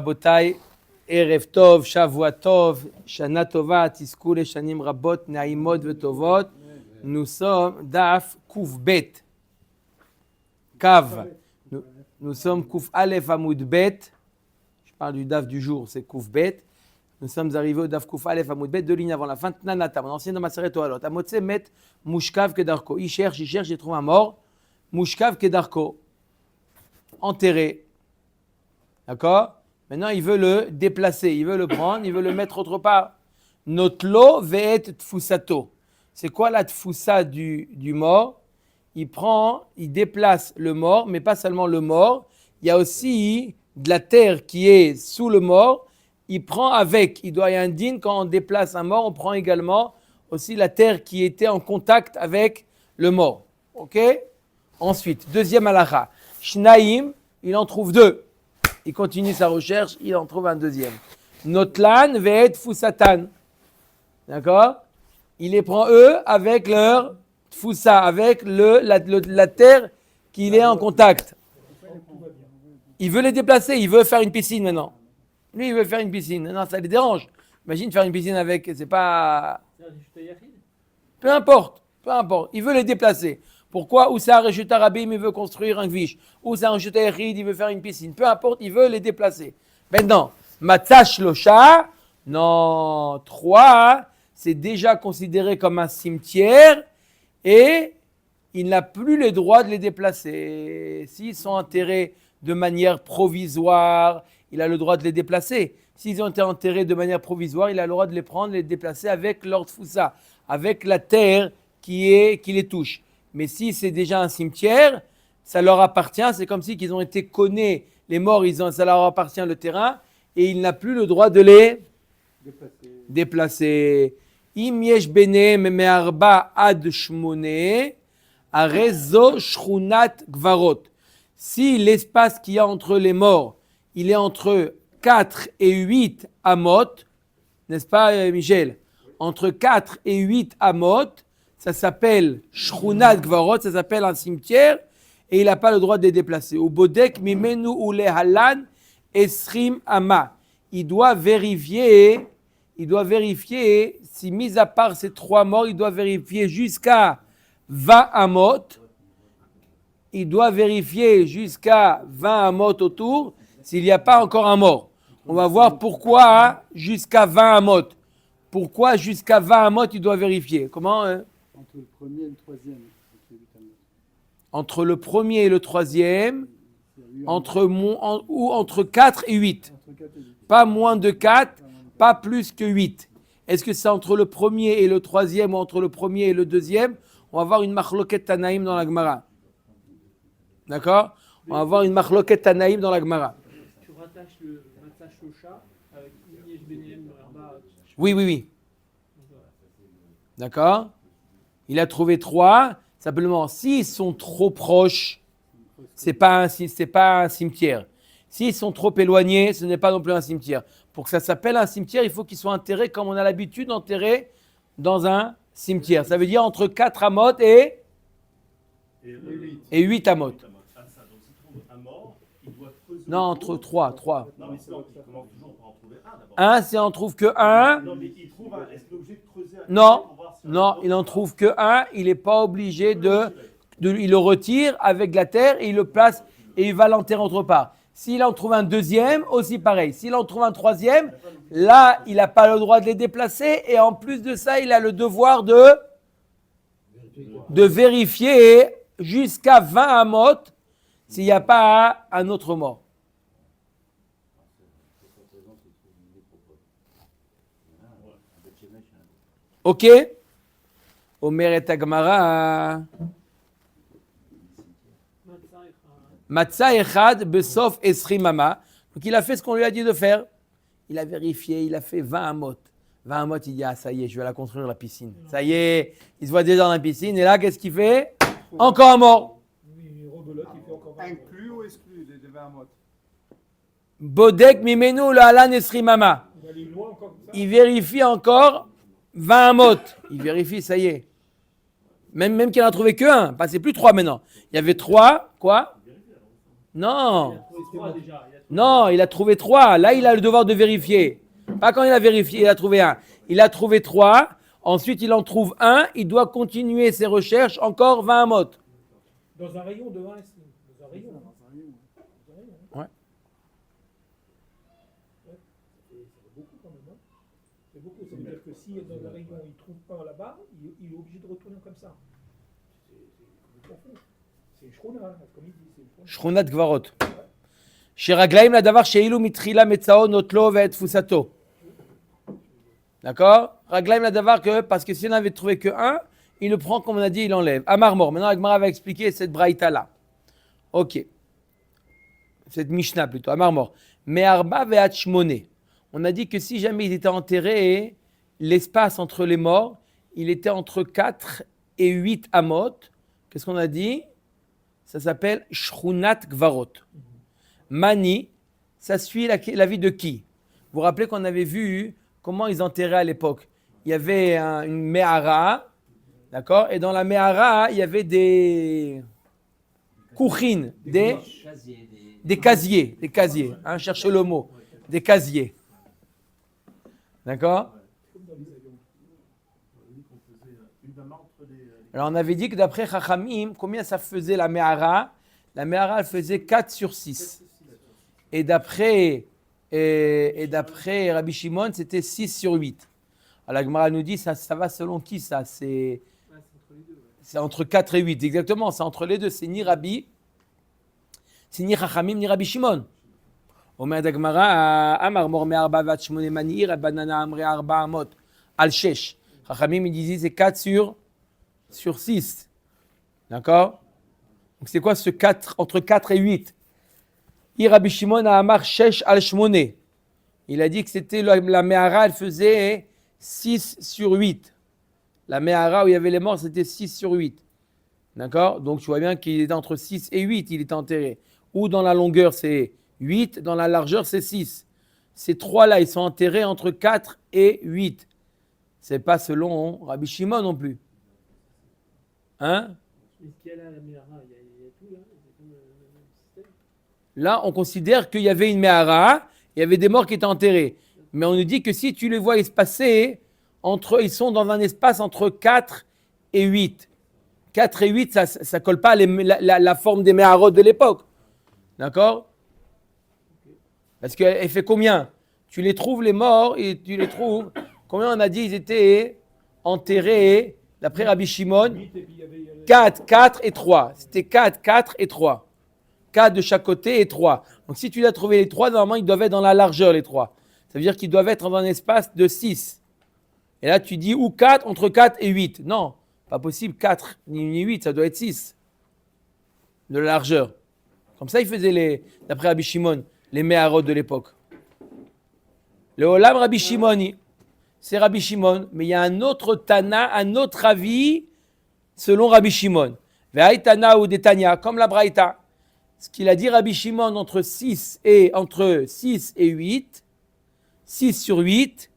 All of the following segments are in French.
Rabotai, Erev Tov, Shavua Tov, Shana Tova, Tizku Leshanim Rabot, Naimot Vetovot. Nous sommes Daf Kuf Bet. Kav. Nous sommes Kuf Aleph Amoud Bet. Je parle du Daf du jour, c'est Kuf Bet. Nous sommes arrivés au Daf Kuf Aleph Amoud Bet, deux lignes avant la fin. Tnanata, on enseigne dans Maseret Toalot. Amotse met Mushkav Kedarko. Il cherche, il trouve un mort. Mushkav Kedarko. Enterré. D'accord? Maintenant, il veut le déplacer, il veut le prendre, il veut le mettre autre part. Notlo ve'et tfusato. C'est quoi la tfusa du mort? Il déplace le mort, mais pas seulement le mort. Il y a aussi de la terre qui est sous le mort. Il prend avec. Il doit y indigne quand on déplace un mort, on prend également aussi la terre qui était en contact avec le mort. Ok? Ensuite, deuxième halakha. Shnaim, il en trouve deux. Il continue sa recherche, il en trouve un deuxième. Notlan ve'et fusatan. D'accord? Il les prend eux avec leur tfusa, avec la terre qu'il est en contact. Il veut les déplacer, il veut faire une piscine maintenant. Lui, il veut faire une piscine. Non, ça les dérange. Imagine faire une piscine avec, c'est pas... Peu importe. Il veut les déplacer. Pourquoi? Ou c'est un Reshut Rabim, il veut construire un gvish. Ou c'est un Reshut Yachid, il veut faire une piscine. Peu importe, il veut les déplacer. Maintenant, Matzah Shlosha, non, 3, c'est déjà considéré comme un cimetière et il n'a plus le droit de les déplacer. S'ils sont enterrés de manière provisoire, il a le droit de les déplacer. S'ils ont été enterrés de manière provisoire, il a le droit de les prendre, les déplacer avec leur tfousa, avec la terre qui les touche. Mais si c'est déjà un cimetière, ça leur appartient. C'est comme si ils ont été connus, les morts, ça leur appartient le terrain, et il n'a plus le droit de les déplacer. Im yesh benehem me'arba ad shmone, arezo shrunat gvarot. Si l'espace qu'il y a entre les morts, il est entre 4 et 8 amot, n'est-ce pas Michel? Entre 4 et 8 amot, ça s'appelle Shrunat Gvarot, ça s'appelle un cimetière, et il n'a pas le droit de les déplacer. Au Bodek Mimenu Ule Halan Esrim Ama. Il doit vérifier si, mis à part ces 3 morts, il doit vérifier jusqu'à 20 amot. Il doit vérifier jusqu'à 20 amot autour, s'il n'y a pas encore un mort. On va voir pourquoi jusqu'à 20 amot. Pourquoi jusqu'à 20 amot, il doit vérifier. Comment Entre le premier et le troisième. Entre le premier et le troisième, entre 4 et 8. Pas moins de 4, pas plus que 8. Est-ce que c'est entre le premier et le troisième ou entre le premier et le deuxième? On va avoir une machloket tanaïm dans la Gemara. D'accord? On va avoir une machloket tanaïm dans la Gemara. Tu rattaches le Matzah Shosha avec Yesh Benehem Arba. Oui. D'accord? Il a trouvé 3. Simplement, s'ils sont trop proches, c'est pas un cimetière. S'ils sont trop éloignés, ce n'est pas non plus un cimetière. Pour que ça s'appelle un cimetière, il faut qu'ils soient enterrés comme on a l'habitude d'enterrer dans un cimetière. Ça veut dire entre 4 amot et 8 amot. Non, entre 3. Non, mais sinon, il commence toujours par en trouver un d'abord. Un, si on en trouve que un. Non, mais il trouve un. Est-ce qu'il est obligé de creuser un? Non, il n'en trouve que un. Il n'est pas obligé il le retire avec de la terre et il le place et il va l'enterrer autre part. S'il en trouve un deuxième, aussi pareil. S'il en trouve un troisième, là, il n'a pas le droit de les déplacer et en plus de ça, il a le devoir de vérifier jusqu'à 20 amot s'il n'y a pas un autre mort. Ok? Omer et Agmara. Matzah echad besof esrim ama. Donc il a fait ce qu'on lui a dit de faire. Il a vérifié, il a fait 20 amot. 20 amot, il dit, ah ça y est, je vais la construire la piscine. Ça y est, il se voit déjà dans la piscine. Et là, qu'est-ce qu'il fait? Encore un mort. Inclus ou exclu les 20 amot? Bodek mimenu le halan esrim ama. Il vérifie encore 20 amot. Il vérifie, ça y est. Même qu'il n'en a trouvé que un. C'est plus 3 maintenant. Il y avait 3, quoi? Non. Il a trouvé 3 déjà. Non, il a trouvé 3. Là, il a le devoir de vérifier. Pas quand il a vérifié, il a trouvé 1. Il a trouvé 3. Ensuite, il en trouve 1. Il doit continuer ses recherches encore 20 amot. Dans un rayon de 1 ici. Dans un rayon. Dans un rayon. Dans un rayon, hein. Ouais. Ouais. C'est beaucoup quand même. Hein. C'est beaucoup. Ça veut dire que si dans un rayon, il ne trouve pas là-bas, il est obligé de retourner comme ça. C'est complètement fou. C'est une shrona, hein, comme il dit. C'est une shrona. Shronat Gvarot. Sheraglaim la davar sheilu mitrila metzao notlo ve'et fusato. D'accord? Raglaim la davar que, parce que si on avait trouvé que 1, il le prend comme on a dit, il enlève. Amar mort. Maintenant, Agmara va expliquer cette braïta là. Ok. Cette Mishnah plutôt. Amar mort. Mais arba ve'at shmone. On a dit que si jamais ils étaient enterrés, l'espace entre les morts, il était entre 4 et 8 amot. Qu'est-ce qu'on a dit? Ça s'appelle Shrunat Gvarot. Mani, ça suit la vie de qui? Vous vous rappelez qu'on avait vu comment ils enterraient à l'époque? Il y avait une mehara, d'accord? Et dans la mehara, il y avait des kouchines, des casiers. Hein, cherchez le mot. Des casiers. D'accord? Alors on avait dit que d'après Chachamim, combien ça faisait la mehara? La mehara, elle faisait 4 sur 6. Et d'après Rabbi Shimon, c'était 6 sur 8. Alors la Gemara nous dit, ça va selon qui ça? C'est entre 4 et 8, exactement. C'est entre les deux. C'est ni Rabbi, c'est ni Chachamim, ni Rabbi Shimon. Omer da Gemara, Amar mor me'arba vat shmone mani, Rabbanana amre arba amot, al shesh. Chachamim, il disait, c'est 4 sur 6. D'accord? Donc c'est quoi ce 4, entre 4 et 8? Rabbi Shimon a amar shesh al shmone. Il a dit que c'était la mehara, elle faisait 6 sur 8. La mehara où il y avait les morts, c'était 6 sur 8. D'accord? Donc tu vois bien qu'il était entre 6 et 8, il était enterré. Ou dans la longueur, c'est 8, dans la largeur, c'est 6. Ces trois-là, ils sont enterrés entre 4 et 8. C'est pas selon Rabbi Shimon non plus. Hein? Mais ce qu'il y a là, la Mehara, il y a tout là. C'est comme le système. Là, on considère qu'il y avait une mehara, il y avait des morts qui étaient enterrés. Mais on nous dit que si tu les vois espacer, ils sont dans un espace entre 4 et 8. 4 et 8, ça ne colle pas la forme des meharot de l'époque. D'accord? Parce qu'elle fait combien? Tu les trouves, les morts, et tu les trouves. Combien on a dit ils étaient enterrés, d'après Rabbi Shimon? 4, 4 et 3. C'était 4, 4 et 3. 4 de chaque côté et 3. Donc si tu as trouvé les 3, normalement ils doivent être dans la largeur, les 3. Ça veut dire qu'ils doivent être dans un espace de 6. Et là tu dis ou 4, entre 4 et 8. Non, pas possible, 4 ni 8, ça doit être 6 de la largeur. Comme ça ils faisaient, d'après Rabbi Shimon, les meharot de l'époque. Le Olam Rabbi Shimoni, c'est Rabbi Shimon, mais il y a un autre Tana, un autre avis selon Rabbi Shimon. Ve'ay Tana ou des Tanya, comme la Braïta. Ce qu'il a dit Rabbi Shimon entre 6 et 8, 6 sur 8,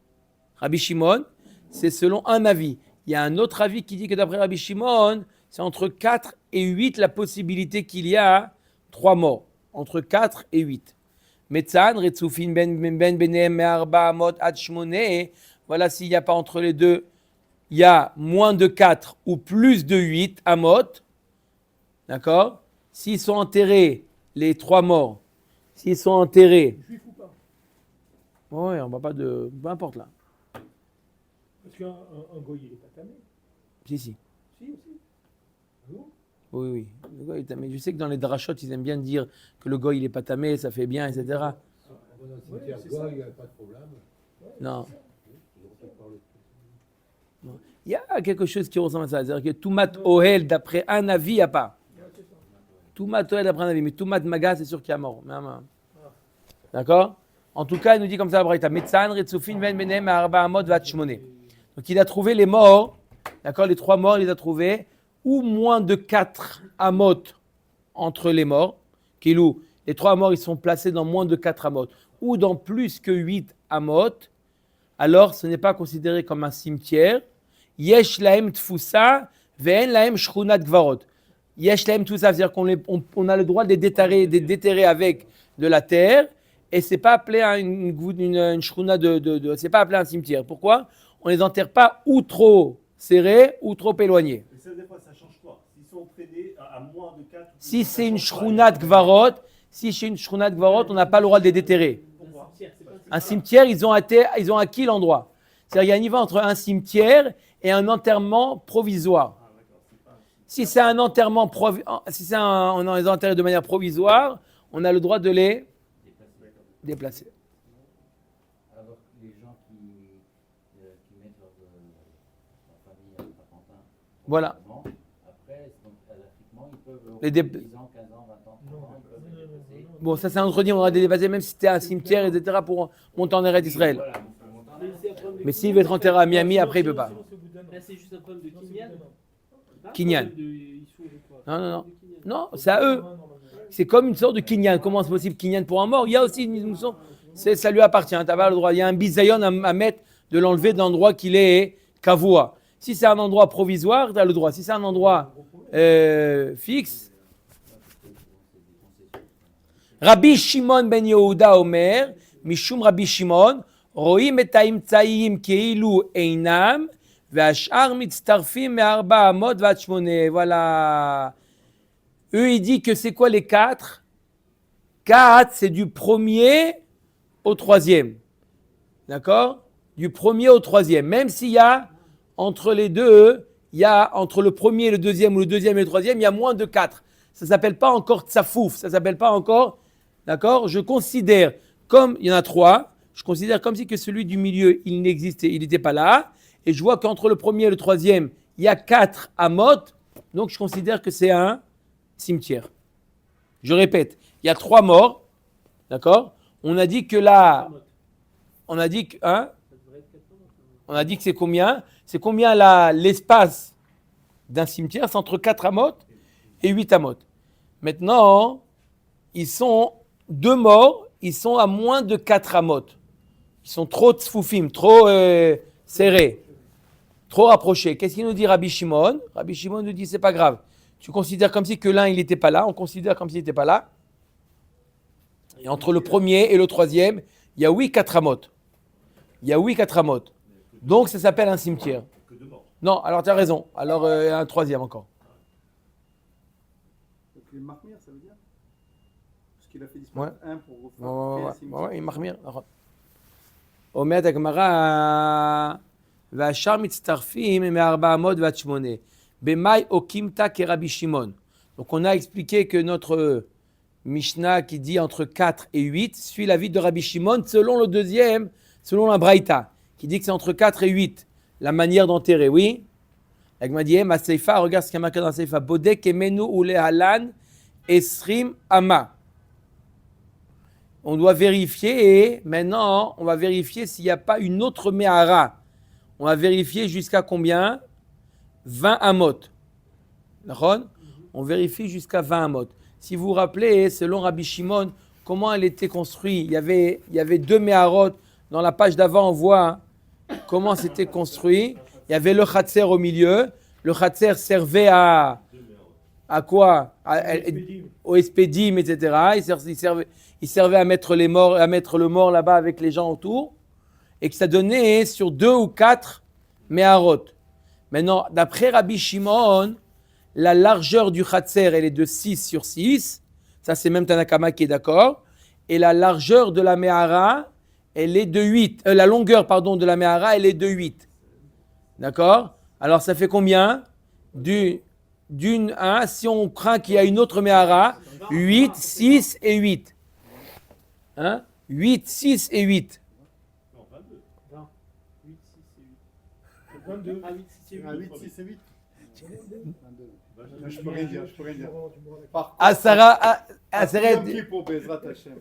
Rabbi Shimon, c'est selon un avis. Il y a un autre avis qui dit que d'après Rabbi Shimon, c'est entre 4 et 8 la possibilité qu'il y a 3 morts. Entre 4 et 8. Metzan, Retsufin ben benem me'arba amot ad shmone. Voilà, s'il n'y a pas entre les deux, il y a moins de 4 ou plus de 8 amot. D'accord? S'ils sont enterrés, les 3 morts, s'ils sont enterrés. Juif ou pas? Oui, on ne va pas de. Peu importe là. Parce qu'un goy, il est pas tamé. Si. Si, aussi. Non? Oui. Le goy est tamé. Je sais que dans les drachot, ils aiment bien dire que le goy, il n'est pas tamé, ça fait bien, etc. Ouais, c'est ça. Il n'y a pas de problème. Non. Non. Il y a quelque chose qui ressemble à ça. C'est-à-dire que Toumat Ohel, d'après un avis, il n'y a pas. Toumat Ohel, d'après un avis. Mais Toumat Maga, c'est sûr qu'il y a mort. D'accord? En tout cas, il nous dit comme ça la Braïta. Metzan, Retsufin, Ben Benem, Arba Amot, Vat Shmone. Donc il a trouvé les morts. D'accord? Les 3 morts, il les a trouvés. Ou moins de 4 amot entre les morts. Kilou. Les 3 morts, ils sont placés dans moins de 4 amot. Ou dans plus que 8 amot. Alors, ce n'est pas considéré comme un cimetière. Yesh lahem tfusa, ve'en lahem shrunat gvarot. Yesh lahem tfusa, c'est-à-dire qu'on a le droit de les déterrer avec de la terre, et c'est pas appelé une shruna c'est pas appelé un cimetière. Pourquoi? On les enterre pas ou trop serrés ou trop éloignés. Mais ça, des fois, ça change quoi? S'ils sont entraînés à moins de 4. Si c'est une shruna de gvarot, on n'a pas le droit de les déterrer. Un cimetière, ils ont acquis l'endroit. C'est-à-dire, il y a un niveau entre un cimetière et un enterrement provisoire. Si c'est un enterrement on les enterre de manière provisoire, on a le droit de les déplacer. Alors les gens qui mettent leur famille à Pantin, Voilà. après, donc, graphiquement, ils peuvent, Les 10 dé- ans, 15 ans, 20 ans, 30 ans, ils peuvent les déplacer. Bon, ça c'est un autre niveau, on va les dépasser même si c'était un cimetière, etc. pour monter en Eretz d'Israël. Voilà, donc, on monte en Eretz. Mais s'il veut être enterré à Miami, après il ne peut pas. Là, c'est juste un problème de Kinyan. Kinyan. Ils sont de quoi? Non. Non, c'est à eux. C'est comme une sorte de kinyan. Comment c'est possible kinyan pour un mort? Il y a aussi une notion, ça lui appartient. Tu n'as pas le droit. Il y a un bisayon à mettre, de l'enlever de l'endroit qu'il est kavoua. Si c'est un endroit provisoire, tu as le droit. Si c'est un endroit fixe. Rabbi Shimon ben Yehuda Omer, Mishum Rabbi Shimon, Roim et האמצעים כאילו אינם, והשאר מצטרפים מארבע אמות ועד שמונה. Voilà. Eux, ils disent que c'est quoi les 4? 4, c'est du premier au troisième. D'accord? Du premier au troisième. Même s'il y a, entre les deux, il y a, entre le premier et le deuxième, ou le deuxième et le troisième, il y a moins de 4. Ça ne s'appelle pas encore tsafouf. Ça ne s'appelle pas encore, d'accord? Je considère, comme il y en a 3, je considère comme si que celui du milieu, il n'existait, il n'était pas là. Et je vois qu'entre le premier et le troisième, il y a 4 amot. Donc, je considère que c'est un cimetière. Je répète, il y a 3 morts, d'accord? On a dit que là, on a dit que c'est combien? C'est combien l'espace d'un cimetière? C'est entre 4 amotes et 8 amotes. Maintenant, ils sont 2 morts, ils sont à moins de 4 amotes. Ils sont trop tzfoufim, trop serrés, trop rapprochés. Qu'est-ce qu'il nous dit Rabbi Shimon? Rabbi Shimon nous dit c'est pas grave. Tu considères comme si que l'un il n'était pas là, on considère comme s'il n'était pas là. Et entre le premier et le troisième, il y a 4 amotes. Il y a 4 amotes. Donc ça s'appelle un cimetière. Non, alors tu as raison. Alors un troisième encore. Donc les marmir, ça veut dire? Parce qu'il a fait disparaître un pour refaire. Ouais, il marmire. אומרת הגמרא, והשאר מצטרפים מארבע אמות ועד שמונה. במאי אוקימתא כרבי שמעון. Donc on a expliqué que notre Mishnah qui dit entre 4 et 8 suit l'avis de Rabbi Shimon selon le deuxième, selon la Braïta, qui dit que c'est entre 4 et 8, la manière d'enterrer, oui. La Gemara dit, ma seifa, regarde ce qu'il y a marqué dans la seifa, Bodek emenu ule halan esrim ama. On doit vérifier, et maintenant, on va vérifier s'il n'y a pas une autre Mehara. On va vérifier jusqu'à combien? 20 amot. D'accord? On vérifie jusqu'à 20 amot. Si vous vous rappelez, selon Rabbi Shimon, comment elle était construite, il y avait 2 Meharot. Dans la page d'avant, on voit comment c'était construit. Il y avait le Khatser au milieu. Le Khatser servait à quoi? Au Espédim, etc. Il servait à mettre le mort là-bas avec les gens autour. Et que ça donnait sur 2 ou 4 Meharot. Maintenant, d'après Rabbi Shimon, la largeur du Khatser, elle est de 6 sur 6. Ça, c'est même Tanakama qui est d'accord. Et la largeur de la Mehara, elle est de 8. La longueur, de la Mehara, elle est de 8. D'accord? Alors, ça fait combien? Si on craint qu'il y a une autre Mehara, 8, 6 et 8. 8, 6 et 8. Non, 22. 20. 8, 6 et 8. 22. Ah, 8, 6 et 8. 8, 6 et 8. 22. Je peux rien dire. Par Ah, Sarah, contre, qui pour Bezrat Hashem?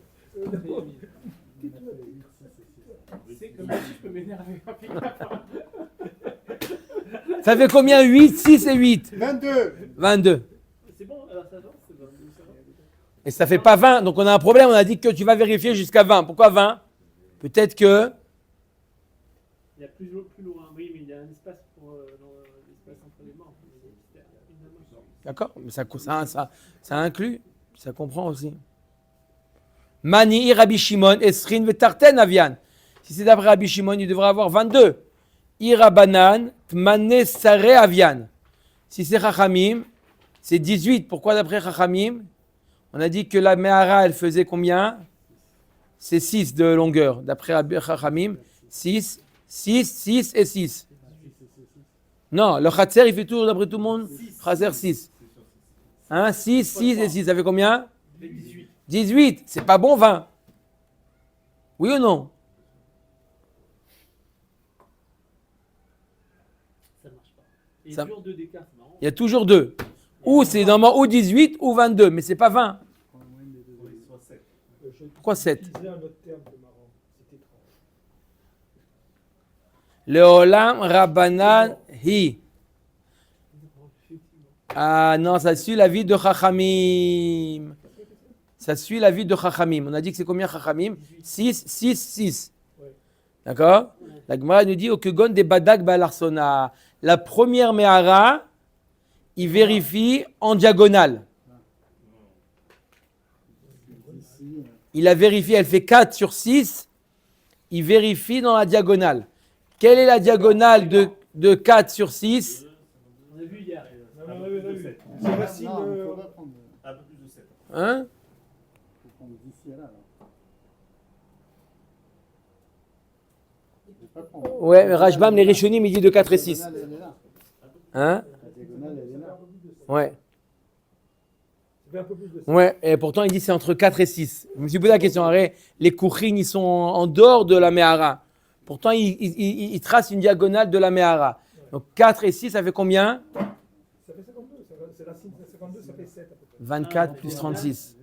C'est comme si je peux m'énerver. ça fait combien? 8, 6 et 8. 22. 22. C'est bon, alors ça va, c'est 22, ça va. Et ça fait pas 20. Donc on a un problème. On a dit que tu vas vérifier jusqu'à 20. Pourquoi 20? Peut-être que... Il y a plus loin, oui, mais il y a un espace pour l'espace entre les morts. D'accord? Mais ça inclut. Ça comprend aussi. Mani Rabbi Shimon, Esrin vetarten avian. Si c'est d'après Rabbi Shimon, il devrait avoir 22. Irabanan, Tmane Sare avian. Si c'est Chachamim, c'est 18. Pourquoi d'après Chachamim? On a dit que la Mehara, elle faisait combien? C'est 6 de longueur. D'après Chachamim, 6 et 6. Non, le Khatser, il fait toujours, d'après tout le monde, Khatser 6. Hein, 6, 6 et 6, ça fait combien? 18. C'est pas bon, 20. Oui ou non? Ça marche pas. Et Ça- toujours 2 d'écart, c'est marrant. Il y a toujours 2. Ou c'est normalement ou 18 ou 22, mais c'est pas 20. Pourquoi 7? Utiliser un autre terme de marrant. C'est étrange. Leolam Rabbanan Hi. Ah non, ça suit la vie de Chachamim. Ça suit la vie de Chachamim. On a dit que c'est combien Chachamim? 6, 6, 6. Ouais. D'accord? La Gemara nous dit au Kegon des Badak Balarsona. La première Mehara, il vérifie en diagonale. Il a vérifié, elle fait 4 sur 6. Il vérifie dans la diagonale. Quelle est la diagonale de 4 sur 6? On a vu hier. Non, on a vu. C'est facile. Non, il faut pas prendre. Un peu plus de 7. Hein? Il faut prendre d'ici à là. Je vais pas prendre. Ouais, mais Rajbam, les Rishonim, il dit de 4 et 6. La diagonale, elle est là. Hein? La diagonale, elle est là. Ouais. Ça fait un peu plus de ça. Ouais, et pourtant, il dit c'est entre 4 et 6. Je me suis posé la question, arrête, les Kouchines, ils sont en dehors de la Mehara. Pourtant, il trace une diagonale de la Mehara. Donc 4 et 6, ça fait combien? Ça fait 52. C'est la 52, ça fait 7 à peu près. 24 plus 36.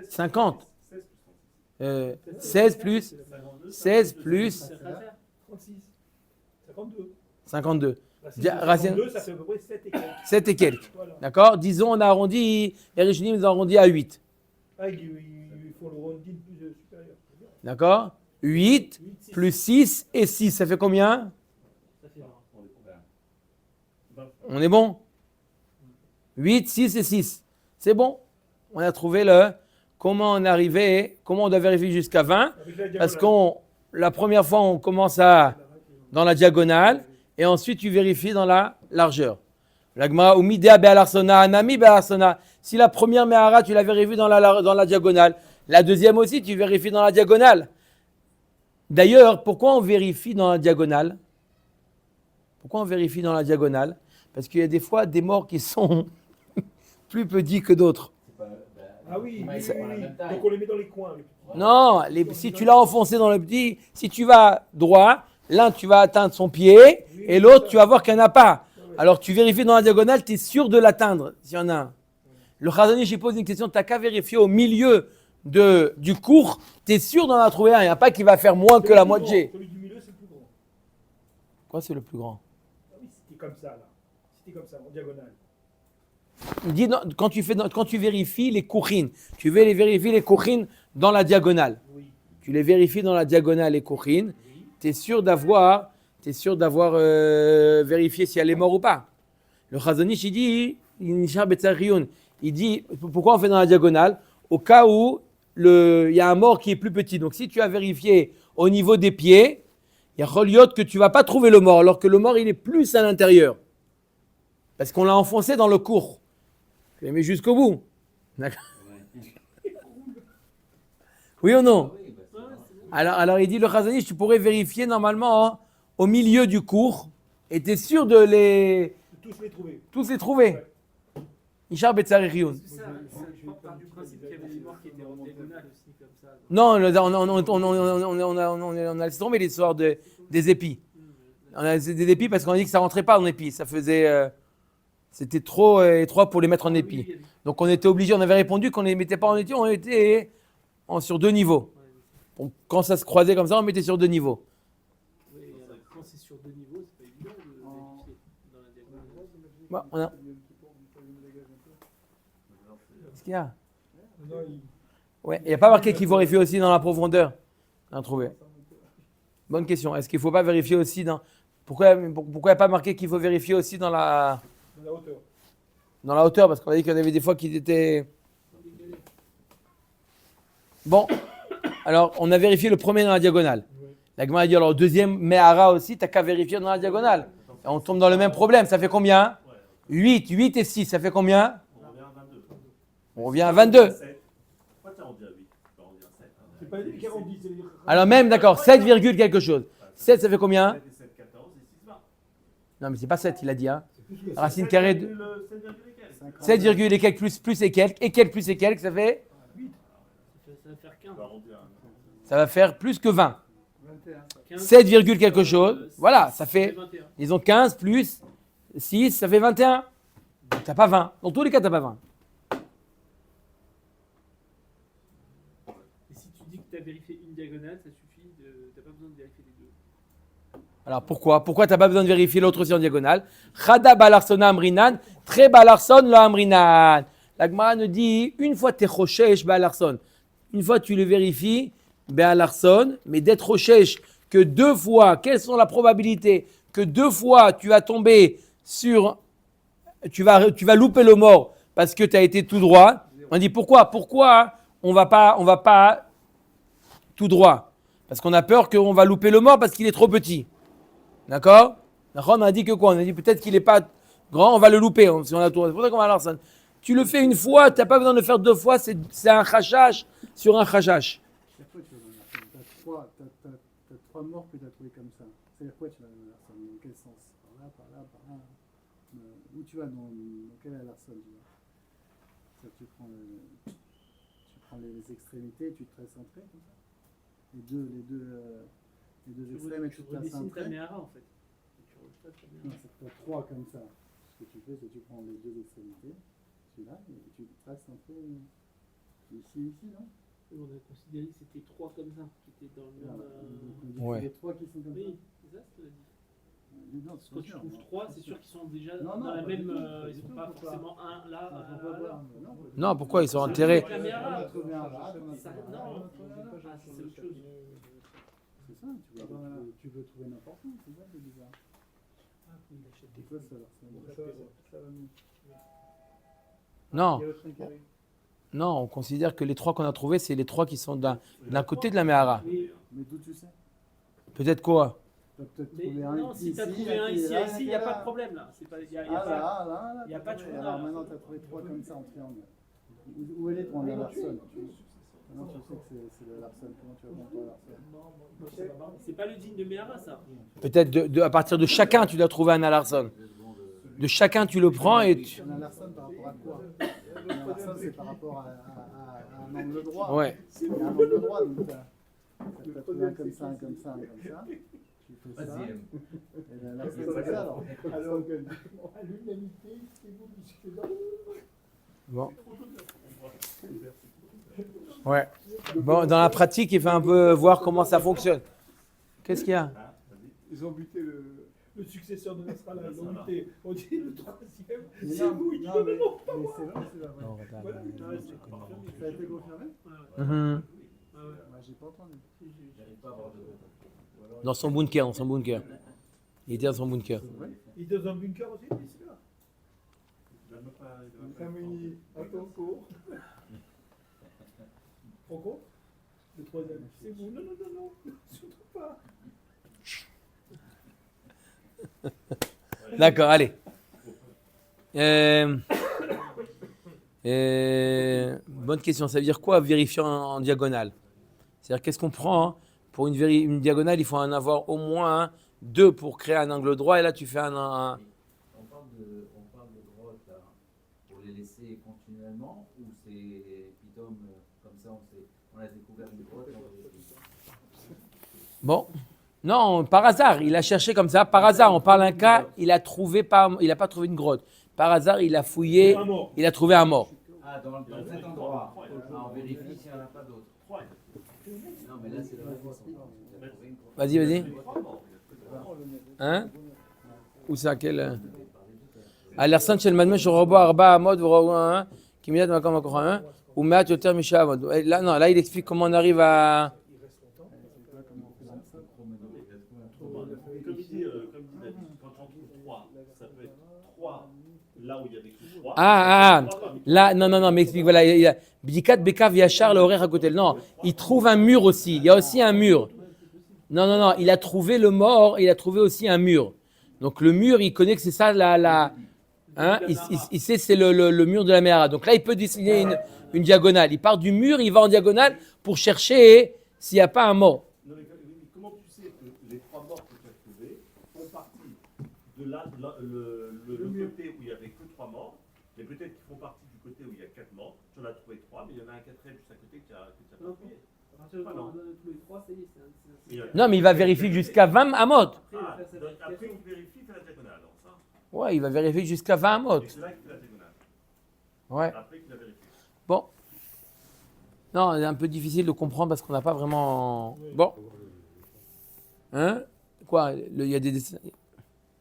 50. 16 plus 36. 52. 52. La Racine- 52, ça fait à peu près 7 et quelques. 7 et quelques. Voilà. D'accord? Disons, on a arrondi, les Rishonim, ils ont arrondi à 8. Ah, il faut le rondine plus supérieur. D'accord? 8 plus 6 et 6, ça fait combien? Ça fait 20. On est bon? 8, 6 et 6. C'est bon? On a trouvé le comment on est arrivé, comment on doit vérifier jusqu'à 20. Avec la Parce diagonale. que la première fois, on commence dans la diagonale et ensuite tu vérifies dans la largeur. L'agma ou midea be'alarsona, anami be'alarsona. Si la première mehara, tu la vérifies dans la diagonale, la deuxième aussi, tu vérifies dans la diagonale. D'ailleurs, pourquoi on vérifie dans la diagonale? Pourquoi on vérifie dans la diagonale? Parce qu'il y a des fois des morts qui sont plus petits que d'autres. Ah oui, oui, C'est oui, pas la oui. même taille. Donc on les met dans les coins. les petits. Non, si tu l'as enfoncé dans le petit, si tu vas droit, l'un tu vas atteindre son pied et l'autre tu vas voir qu'il n'y en a pas. Alors tu vérifies dans la diagonale, tu es sûr de l'atteindre s'il y en a un. Le Chazon Ish, il pose une question, tu n'as qu'à vérifier au milieu du cours, tu es sûr d'en trouver un, il n'y a pas qui va faire moins que la moitié. Celui du milieu, c'est le plus grand. Quoi, c'est le plus grand? Ah oui, c'était comme ça, là. C'était comme ça, en diagonale. Il dit non, quand tu vérifies les kourines, tu veux les vérifier les kourines dans la diagonale. Oui. Tu les vérifies dans la diagonale les kourines, tu es sûr d'avoir vérifié si elle est morte ou pas. Le Chazon Ish, il dit pourquoi on fait dans la diagonale? Au cas où il y a un mort qui est plus petit. Donc si tu as vérifié au niveau des pieds, il y a Choliot que tu ne vas pas trouver le mort, alors que le mort il est plus à l'intérieur. Parce qu'on l'a enfoncé dans le cours. Je l'ai mis jusqu'au bout. D'accord. Oui ou non? Alors il dit le Chazon Ish, tu pourrais vérifier normalement au milieu du cours et tu es sûr de Tous les trouver. tous les trouver. Ishar Betzarech Rioun. C'est ça, je pars du principe qu'il y avait des morts qui étaient en diagonale aussi, comme ça. Non, on a laissé tomber l'histoire des épis. On a laissé des épis parce qu'on a dit que ça rentrait pas en épis. Ça faisait, c'était trop étroit pour les mettre en épis. Donc on était obligé, on avait répondu qu'on ne les mettait pas en épis, on était sur 2 niveaux. Donc, quand ça se croisait comme ça, on mettait sur 2 niveaux. Oui, quand c'est sur 2 niveaux, c'est pas évident de vérifier dans la diagonale. Bon, on a... Qu'est-ce qu'il y a? Non, Ouais, il n'y a pas marqué qu'il faut vérifier aussi dans la profondeur. On a trouvé. Bonne question. Est-ce qu'il ne faut pas vérifier aussi dans... Pourquoi il n'y a pas marqué qu'il faut vérifier aussi dans la dans la hauteur. hauteur? Parce qu'on a dit qu'il y en avait des fois qui étaient... Bon, alors on a vérifié le premier dans la diagonale. La Gemara dit alors le deuxième Mehara aussi, t'as qu'à vérifier dans la diagonale. Et on tombe dans le même problème, ça fait combien? 8 et 6, ça fait combien? On revient à 22. On revient à 22. Pourquoi t'as rendu à 8? On revient à 7. C'est pas des 40, c'est des- Alors même, d'accord, 7, quelque chose. 7, ça fait combien? 7 et 7, 14 et 6, 20. Non, mais c'est pas 7, il a dit. Hein. c'est plus que ça. Racine carrée de 7, 7, et quelques plus et quelques, plus et quelques, ça fait? Ça va faire 15. Ça va faire plus que 20. 21. 15, 7, quelque chose. Voilà, ça fait, 21. disons 15 plus 6, ça fait 21. Donc t'as pas 20. Dans tous les cas, t'as pas 20. Et si tu dis que tu as vérifié une diagonale, ça suffit, t'as pas besoin de vérifier les deux. Alors pourquoi? Pourquoi t'as pas besoin de vérifier l'autre aussi en diagonale? Chada balarsona amrinan, tre balarson lo amrinan. La Gemara nous dit, une fois t'es choshesh balarson, une fois tu le vérifies, balarson, mais d'être choshesh que 2 fois, quelles sont la probabilité que 2 fois tu vas tomber sur, tu vas louper le mort parce que tu as été tout droit. On dit pourquoi on va pas tout droit? Parce qu'on a peur qu'on va louper le mort parce qu'il est trop petit. D'accord? On a dit que quoi? On a dit peut-être qu'il n'est pas grand, on va le louper. Si on a tout. C'est pour ça qu'on va alors ça. Tu le fais une fois, tu n'as pas besoin de le faire 2 fois, c'est un chachash sur un chachash. Chaque fois, tu vas dans la scène. T'as 3 morts que tu as trouvés comme ça. C'est-à-dire quoi, tu vas dans la scène? Dans quel sens? Par là, par là, par là. Où tu vas dans quelle est la scène? Tu prends les extrémités, tu te restes centré comme ça. Les deux extrêmes et tu Tu te restes redessines ta centré. Méhara en fait. Et tu refais ta Non, Méhara. c'est que tu as 3 comme ça. Ce que tu fais, c'est que tu prends les deux extrémités, celui-là, et tu te restes centré ici, non? On a considéré que c'était 3 comme ça, qui étaient dans le même. Donc, Ouais. les 3 qui sont comme Oui, c'est ça ce que tu as dit. ça. Non, c'est Quand pas tu sûr, trouves non. 3, c'est sûr qu'ils sont déjà Non, dans la pas même. du tout, pas Ils du sont tout, pas faut pas. forcément un là, On un peut là. voir, non. Non, pourquoi ils sont enterrés? La Méhara. On trouve un là, on a Ça- trouvé un non, là. ah, c'est autre chose. C'est ça, tu veux trouver n'importe où, c'est ça qui est bizarre. Ah, oui, il achète C'est des quoi ça alors? Ça va mieux. Non, Il y a l'autre qui arrive. non, on considère que les 3 qu'on a trouvés, c'est les 3 qui sont d'un côté de la Mehara. Oui, Mais d'où tu sais? Peut-être quoi? Tu as peut-être mais trouvé un non, si ici, tu as trouvé un qui est ici, là, ici, qui il est n'y a pas là. de problème là. C'est pas, y a Ah pas, là, y a t'as pas de trouvé. trou Alors là. maintenant, tu as trouvé 3 comme ça en triangle. Où elle est ton Larson? Maintenant, tu sais que c'est le Larson. Comment tu vas prendre ton Larson? C'est pas le digne de Méhara ça. Peut-être à partir de chacun, tu dois trouver un alarson. De chacun, tu le prends et tu... Un Larson par rapport à quoi? Un Larson, c'est par rapport à un angle droit. Ouais. Il y a un angle droit, donc t'as trouvé un comme ça, un comme ça, un comme ça. Tu fais ça. Et le Larson, c'est ça alors. Alors, à l'unanimité, c'est vous qui suivez dans Bon. Ouais. Bon, dans la pratique, il faut un peu voir comment ça fonctionne. Qu'est-ce qu'il y a? Ils ont buté le successeur de Nasrallah. Ils ont buté. On dit le troisième. Mais C'est non, vous. Il dit non, non, mais non, c'est vrai, c'est vrai. Non, regarde, Voilà. Ça a été confirmé? Mhm. Moi, j'ai pas entendu. Dans son bunker, Il était dans son bunker. Il est dans un bunker aussi, lui, c'est là. Camille, À ton cours. Franco? Le troisième. C'est vous. Non, non, non, non. Surtout pas. D'accord, allez. Bonne question. Ça veut dire quoi vérifier en diagonale? C'est-à-dire qu'est-ce qu'on prend hein? Pour une diagonale, il faut en avoir au moins 2 pour créer un angle droit. Et là, tu fais un On parle de grottes là, pour les laisser continuellement ou c'est pitom comme ça on a découvert une grotte et on va les- Bon. Non, par hasard. Il a cherché comme ça. Par hasard, on parle d'un cas, il n'a pas trouvé une grotte. Par hasard, il a fouillé, Un mort. il a trouvé un mort. Ah, dans cet endroit. Ah, on vérifie s'il n'y en a pas d'autres. Non, mais là c'est la réponse. On a trouvé une grotte. Vas-y. Hein? Où c'est à quel? Alersan shel madmen shel robo arba amod v'robo qui minat makom makom ou mat yoter misha amod. Là non, là il explique comment on arrive à. Comme dit David, quand on trouve 3, ça peut être 3 là où il y avait que 3. Là non mais explique voilà Bdikat Bekav Yachar Leorer Hakotel. Non, il trouve un mur aussi. Il y a aussi un mur. Non. Il a trouvé le mort et il a trouvé aussi un mur. Donc le mur, il connaît que c'est ça il sait que c'est le mur de la Méhara. Donc là, il peut dessiner une diagonale. Il part du mur, il va en diagonale pour chercher s'il n'y a pas un mort. Non, mais comment tu sais que les 3 morts que tu as trouvés font partie de le côté où il n'y avait que 3 morts, mais peut-être qu'ils font partie du côté où il y a 4 morts. Tu en as trouvé 3, mais il y en a un 4e juste à côté que tu as pas trouvé. À partir du moment où on a tous les 3, ça y est, c'est Non, mais il va vérifier jusqu'à 20 amot. Après, il vérifie, il fait la diagonale. Alors, ça, Ouais, il va vérifier jusqu'à 20 amot. et c'est là qu'il fait la diagonale. Ouais. Après qu'il a vérifié. Bon. Non, c'est un peu difficile de comprendre parce qu'on n'a pas vraiment. Bon. Hein? Quoi? Il y a des dessins.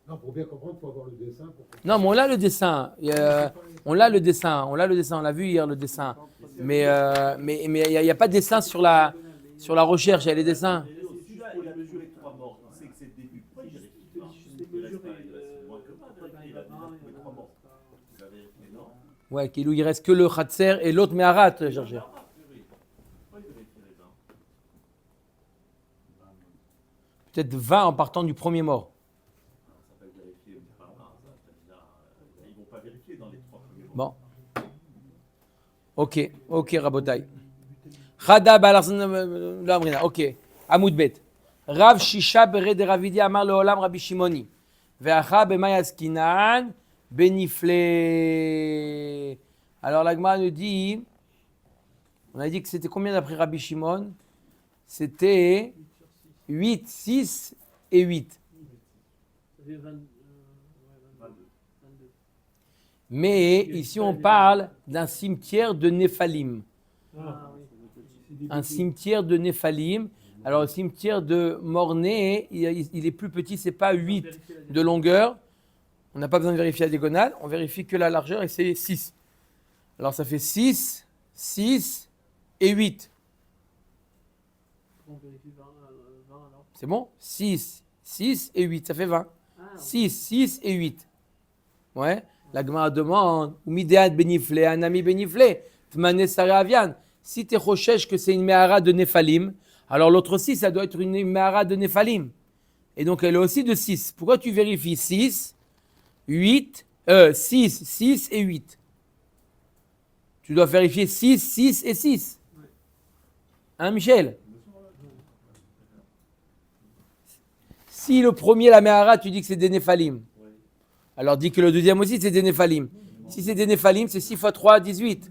Non, pour bien comprendre, il faut avoir le dessin. Non, mais on a le dessin. On l'a le dessin. On l'a vu hier, le dessin. Mais il n'y a pas de dessin sur la recherche. Il y a les dessins. Celui-là, il a mesuré 3 morts. Il sait que c'est le début. Pourquoi il vérifie pas? Il reste moins que 20. Il a trouvé 3 morts. Il a vérifié, non? Ouais, où il reste que le Khatser et l'autre Meharat, Gerger. Pourquoi il vérifie les 20? Peut-être 20 en partant du premier mort. Ça va vérifier par là. Ils ne vont pas vérifier dans les 3 premiers Bon. morts. Ok, Rabotai. Chada Balarsan. Ok. Amoud Bet. Rav Shisha Bere de Ravidi Amar Leolam Rabbi Shimoni. Ve'acha Bemayaskinan Benifle. Alors la Gemara nous dit, on a dit que c'était combien d'après Rabbi Shimon? C'était 8, 6 et 8. Ça fait 22. Mais ici on parle d'un cimetière de Néphalim. Ah oui. Un cimetière de Néphalim. Alors le cimetière de Mornay, il est plus petit, c'est pas 8 de longueur. On n'a pas besoin de vérifier la diagonale, on vérifie que la largeur et c'est 6. Alors ça fait 6, 6 et 8. On vérifie 20 alors. C'est bon? 6, 6 et 8, ça fait 20. Ah, 6, 6 et 8. Ouais. La Gemara demande, ou midéat benifle, un ami benifle, tmané saravian. Si tu es rochèche que c'est une méhara de Néphalim, alors l'autre aussi, ça doit être une méhara de Néphalim. Et donc elle est aussi de 6. Pourquoi tu vérifies 6, 6 et 8? Tu dois vérifier 6, 6 et 6. Hein, Michel? Si le premier, la méhara, tu dis que c'est des Néphalim. Alors dis que le deuxième aussi, c'est des Néphalim. Si c'est des Néphalim, c'est 6 fois 3, 18.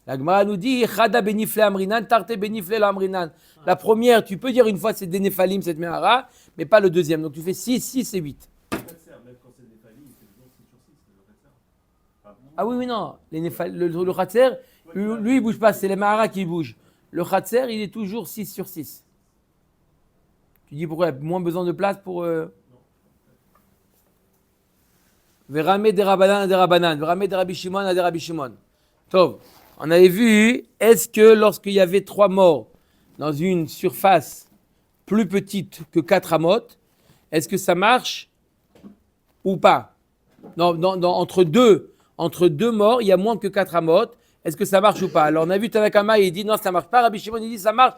La Gemara nous dit, Chada benifle amrinan, tarte benifle l'amrinan. La première, tu peux dire une fois c'est des Néphalim, cette méhara, mais pas le deuxième. Donc tu fais 6, 6 et 8. Même quand c'est des familles, c'est toujours 6 sur 6, c'est le Khatser. Ah oui, non. Le Khatser, lui, il bouge pas, c'est les méharas qui bougent. Le Khatser, il est toujours 6 sur 6. Tu dis pourquoi il y a moins besoin de place pour... Verame de Rabbanan à des Rabbanan, Verame de Rabbi Shimon à des Rabbi Shimon. Tov, on avait vu, est-ce que lorsqu'il y avait 3 morts dans une surface plus petite que 4 amot, est-ce que ça marche ou pas? Entre deux morts, il y a moins que 4 amot, est-ce que ça marche ou pas? Alors on a vu Tanakama, il dit non, ça marche pas. Rabbi Shimon, il dit ça marche,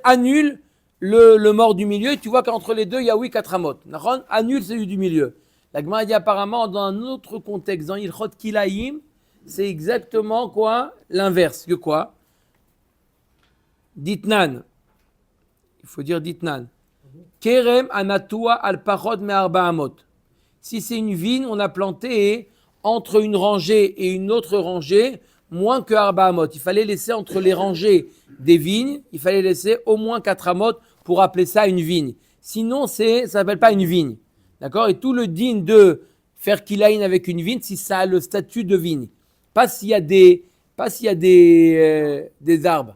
annule le mort du milieu. Tu vois qu'entre les deux, il y a 4 amot. Annule celui du milieu. La Gemara dit apparemment dans un autre contexte, dans Ilchot Kilaïm, c'est exactement quoi? L'inverse. Que quoi? Ditnan. Il faut dire Ditnan. Kerem anatua al parod me arba amot. Si c'est une vigne, on a planté entre une rangée et une autre rangée, moins que arba amot. Il fallait laisser entre les rangées des vignes, il fallait laisser au moins 4 amot pour appeler ça une vigne. Sinon, ça ne s'appelle pas une vigne. D'accord? Et tout le digne de faire kilaïn avec une vigne, si ça a le statut de vigne. Pas s'il y a des arbres.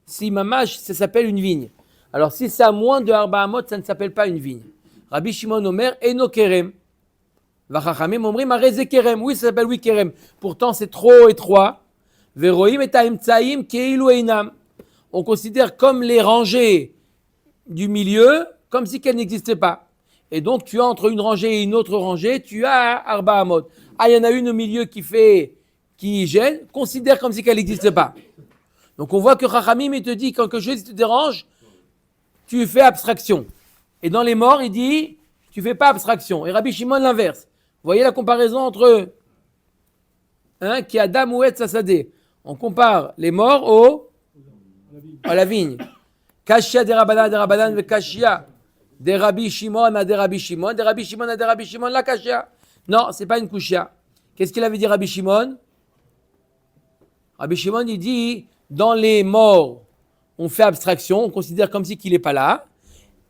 Si mamash, ça s'appelle une vigne. Alors si c'est à moins de arba amot, ça ne s'appelle pas une vigne. Rabbi Shimon Omer, eno kerem. Vachachamim omrim, areze kerem. Oui, ça s'appelle oui kerem. Pourtant, c'est trop étroit. Veroim et haimtsaim keilu einam. On considère comme les rangées du milieu, comme si qu'elles n'existaient pas. Et donc, tu as entre une rangée et une autre rangée, tu as arba amot. Ah, il y en a une au milieu qui fait qui gêne, considère comme si qu'elle n'existe pas. Donc on voit que Chachamim, il te dit, quand quelque chose te dérange, tu fais abstraction. Et dans les morts, il dit, tu fais pas abstraction. Et Rabbi Shimon, l'inverse. Vous voyez la comparaison entre qui Adam ou Etz Sasadeh. On compare les morts à la vigne. Kashia des Rabbanan, Kashia des Rabbi Shimon à des Rabbi Shimon, des Rabbi Shimon à des Rabbi Shimon, la Kashia. Non, c'est pas une Kushia. Qu'est-ce qu'il avait dit Rabbi Shimon? Rabbi Shimon, il dit, dans les morts, on fait abstraction, on considère comme si qu'il n'est pas là.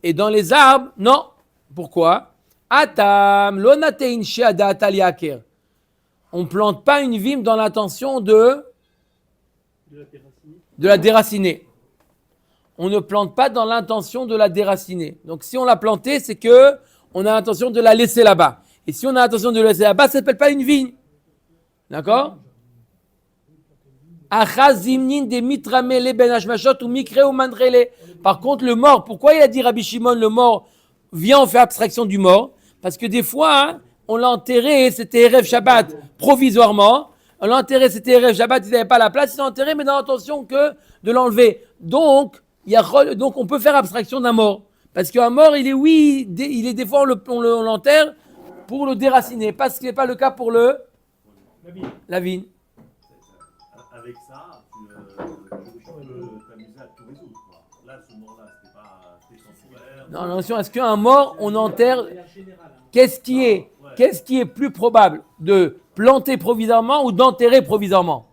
Et dans les arbres, non. Pourquoi? Atam, lonatein sheada ataliaker. On ne plante pas une vigne dans l'intention de la déraciner. On ne plante pas dans l'intention de la déraciner. Donc si on l'a plantée, c'est que on a l'intention de la laisser là-bas. Et si on a l'intention de la laisser là-bas, ça ne s'appelle pas une vigne. D'accord? Par contre, le mort, pourquoi il a dit Rabbi Shimon, le mort, viens, on fait abstraction du mort? Parce que des fois, on l'a enterré, c'était Erev Shabbat, provisoirement. On l'a enterré, c'était Erev Shabbat, il n'avait pas la place, il l'a enterré, mais dans l'intention que de l'enlever. Donc, on peut faire abstraction d'un mort. Parce qu'un mort, il est des fois, on l'enterre pour le déraciner. Parce que ce n'est pas le cas pour la vigne. Avec ça, tu peux t'amuser à tout résoudre. Quoi. Là, ce mort-là, c'était temporaire. Non, attention, est-ce qu'un mort, on enterre? Qu'est-ce qui est plus probable, de planter provisoirement ou d'enterrer provisoirement?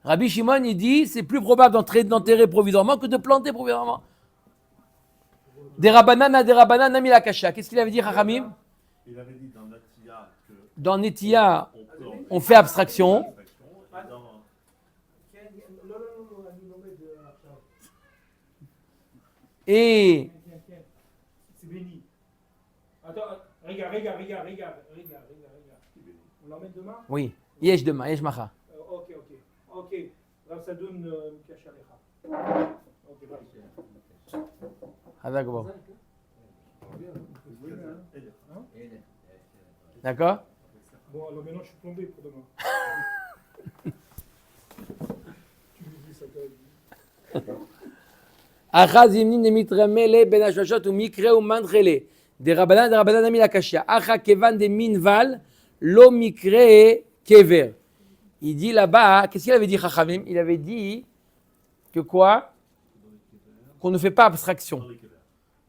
Rabbi Shimon, il dit, c'est plus probable d'enterrer provisoirement que de planter provisoirement. Des Rabbanan à des Rabbanan, Nami la Kasha. Qu'est-ce qu'il avait dit, Chachamim? Il avait dit dans Netia que dans Netia, on fait abstraction. Et C'est béni. Attends, regarde. On l'emmène demain? oui, yesh demain, yesh macha. Ok. Là, ça donne Kachalecha. Ok, vas-y. D'accord. D'accord? Bon, alors maintenant, je suis plombé pour demain. Tu lui dis ça, toi. Achaz yimnin demitramele ben hashashot umikre umandrele. Des Rabbanan ami la kashia. Acha kevan de minval lo mikre kever. Il dit là-bas, qu'est-ce qu'il avait dit Chachamim? Il avait dit que quoi? Qu'on ne fait pas abstraction.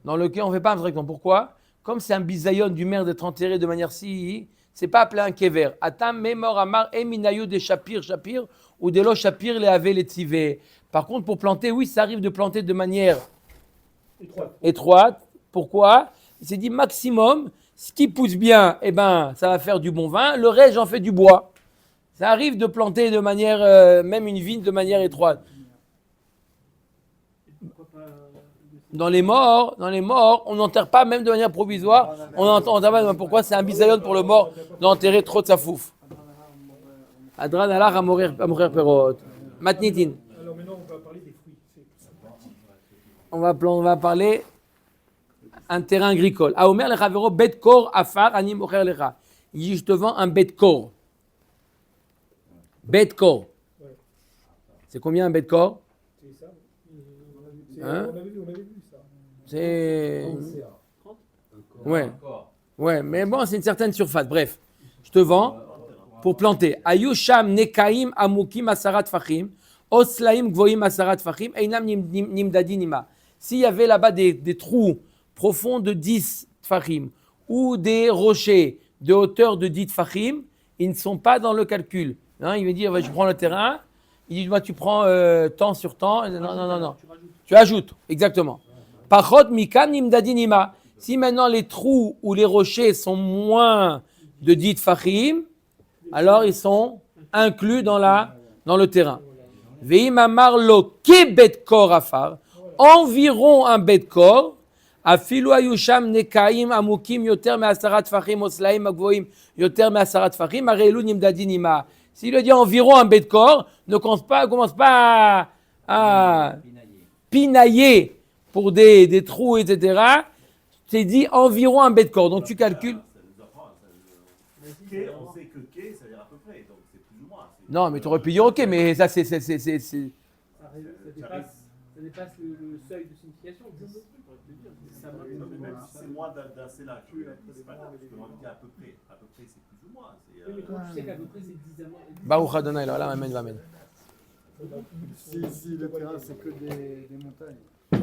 Dans lequel on ne fait pas abstraction. Pourquoi? Comme c'est un bisayon du maire d'être enterré de manière si, c'est pas appelé un kever. Atam memor amar eminayu de shapir ou de lo shapir le ave le tzive. Par contre, pour planter, oui, ça arrive de planter de manière étroite. Pourquoi? Il s'est dit maximum, ce qui pousse bien, eh ben, ça va faire du bon vin. Le reste, j'en fais du bois. Ça arrive de planter de manière, même une vigne de manière étroite. Dans les morts, on n'enterre pas même de manière provisoire. On n'enterre pas. Pourquoi? C'est un bisayon pour le mort d'enterrer trop de sa fouf. Adran alar à mourir perot. Matnitin. Alors maintenant, on va parler des fruits. On va parler un terrain agricole. Aomer le chavero bet kor afar ani mocher lecha. Il dit, je te vends un bet kor. Bet kor. C'est combien un bet kor? C'est ça. Hein? On avait vu ça. C'est... Ouais, mais bon, c'est une certaine surface. Bref, je te vends pour planter. Ayusham nekaim amukim asarat fachim, oslaim gvoim asarat fachim, einam nimdadinima. S'il y avait là-bas des trous profonds de 10 tfachim ou des rochers de hauteur de 10 tfachim, ils ne sont pas dans le calcul. Hein, il veut dire, je prends le terrain, il dit, tu prends temps sur temps. Non. Tu ajoutes, exactement. Pachot mikam nimdadinima. Si maintenant les trous ou les rochers sont moins de 10 tfachim, alors ils sont inclus dans le terrain. Veim amar lo kebet kor afar, environ un bet kor, afilu ayusham nekaim amukim yoter me'asarat tfachim oslaim agvoim yoter me'asarat tfachim arelu nimdadinima. S'il le dit environ un bet kor, ne commence pas à pinailler pour des trous, etc. C'est dit environ un bet kor. Donc tu calcules. On sait que K, ça veut dire à peu près. Donc c'est plus ou Non, mais tu aurais pu dire ok, mais ça c'est. Ça dépasse le seuil de signification. 10, ça marche. Non, mais même si c'est moins d'un céla, c'est pas grave, parce que on dit à peu près c'est plus ou moins. Oui, mais quand tu sais qu'à peu près c'est 10 amants. Baruch Adonai, alors là, amen, amen. Si le terrain c'est que des montagnes. Ouais.